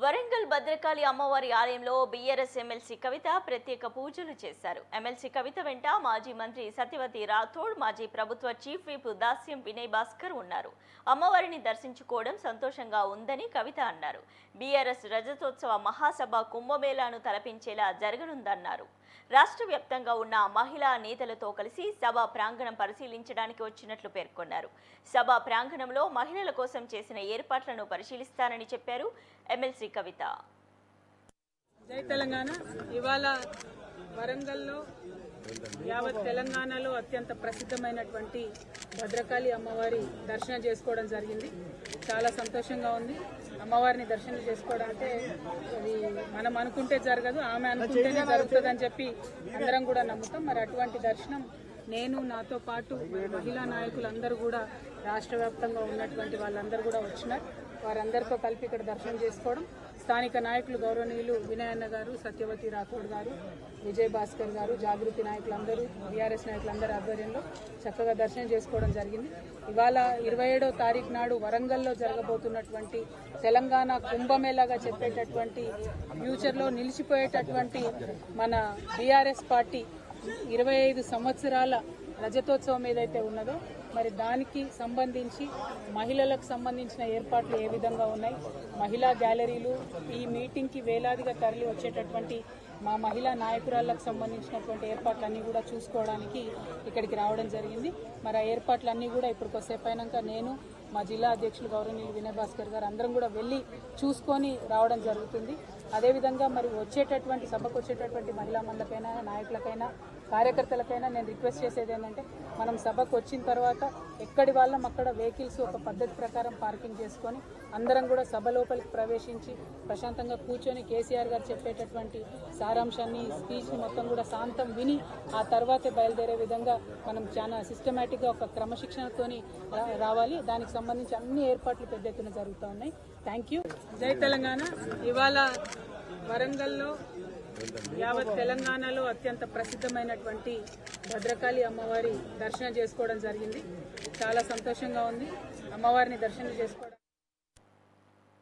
వరంగల్ భద్రకాళి అమ్మవారి ఆలయంలో BRS MLC కవిత ప్రత్యేక పూజలు చేశారు. ఎమ్మెల్సీ కవిత వెంట మాజీ మంత్రి సత్యవతి రాథోడ్, మాజీ ప్రభుత్వ చీఫ్ విప్ దాస్యం వినయ్ భాస్కర్ ఉన్నారు. అమ్మవారిని దర్శించుకోవడం సంతోషంగా ఉందని కవిత అన్నారు. బీఆర్ఎస్ రజతోత్సవ మహాసభ కుంభమేళాను తలపించేలా జరగనుందన్నారు. రాష్ట్ర వ్యాప్తంగా ఉన్న మహిళా నేతలతో కలిసి సభా ప్రాంగణం పరిశీలించడానికి వచ్చినట్లు పేర్కొన్నారు. సభా ప్రాంగణంలో మహిళల కోసం చేసిన ఏర్పాట్లను పరిశీలిస్తానని చెప్పారు ఎమ్మెల్సీ కవిత. జై తెలంగాణ. ఇవాళ వరంగల్లో యావత్ తెలంగాణలో అత్యంత ప్రసిద్ధమైనటువంటి భద్రకాళి అమ్మవారి దర్శనం చేసుకోవడం జరిగింది. చాలా సంతోషంగా ఉంది. అమ్మవారిని దర్శనం చేసుకోవడం అంటే అది మనం అనుకుంటే జరగదు, ఆమె అనుకుంటేనే జరుగుతుందని చెప్పి అందరం కూడా నమ్ముతాం. మరి అటువంటి దర్శనం నేను, నాతో పాటు మహిళా నాయకులందరూ కూడా రాష్ట్ర వ్యాప్తంగా ఉన్నటువంటి వాళ్ళందరూ కూడా వచ్చినారు. వారందరితో కలిపి ఇక్కడ దర్శనం చేసుకోవడం, స్థానిక నాయకులు గౌరవనీయులు వినయన్న గారు, సత్యవతి రాథోడ్ గారు, విజయ్ భాస్కర్ గారు, జాగృతి నాయకులందరూ, బీఆర్ఎస్ నాయకులందరూ ఆధ్వర్యంలో చక్కగా దర్శనం చేసుకోవడం జరిగింది. ఇవాళ 27వ తారీఖు నాడు వరంగల్లో జరగబోతున్నటువంటి తెలంగాణ కుంభమేళాగా చెప్పేటటువంటి ఫ్యూచర్లో నిలిచిపోయేటటువంటి మన బీఆర్ఎస్ పార్టీ 25 సంవత్సరాల రజతోత్సవం ఏదైతే ఉన్నదో మరి దానికి సంబంధించి మహిళలకు సంబంధించిన ఏర్పాట్లు ఏ విధంగా ఉన్నాయి, మహిళా గ్యాలరీలు, ఈ మీటింగ్కి వేలాదిగా తరలి వచ్చేటటువంటి మా మహిళా నాయకురాళ్ళకు సంబంధించినటువంటి ఏర్పాట్లన్నీ కూడా చూసుకోవడానికి ఇక్కడికి రావడం జరిగింది. మరి ఆ ఏర్పాట్లన్నీ కూడా ఇప్పుడు కొద్దిసేపు అయినాక నేను, మా జిల్లా అధ్యక్షులు గౌరవనీయులు వినయ్ భాస్కర్ గారు అందరం కూడా వెళ్ళి చూసుకొని రావడం జరుగుతుంది. అదేవిధంగా మరి వచ్చేటటువంటి సభకు వచ్చేటటువంటి మహిళా మండలకైనా, నాయకులకైనా, కార్యకర్తలకైనా నేను రిక్వెస్ట్ చేసేది ఏంటంటే మనం సభకు వచ్చిన తర్వాత ఎక్కడి వాళ్ళం అక్కడ వెహికల్స్ ఒక పద్ధతి ప్రకారం పార్కింగ్ చేసుకొని అందరం కూడా సభ లోపలికి ప్రవేశించి ప్రశాంతంగా కూర్చొని కేసీఆర్ గారు చెప్పేటటువంటి సారాంశాన్ని, స్పీచ్ని మొత్తం కూడా శాంతం విని ఆ తర్వాతే బయలుదేరే విధంగా మనం చాలా సిస్టమేటిక్గా ఒక క్రమశిక్షణతోని రావాలి. దానికి సంబంధించి అన్ని ఏర్పాట్లు పెద్ద ఎత్తున జరుగుతూ ఉన్నాయి. Thank you. జై తెలంగాణ. ఇవాళ వరంగల్లో యావత్ తెలంగాణలో అత్యంత ప్రసిద్ధమైనటువంటి భద్రకాళి అమ్మవారి దర్శనం చేసుకోవడం జరిగింది. చాలా సంతోషంగా ఉంది. అమ్మవారిని దర్శనం చేసుకోవడం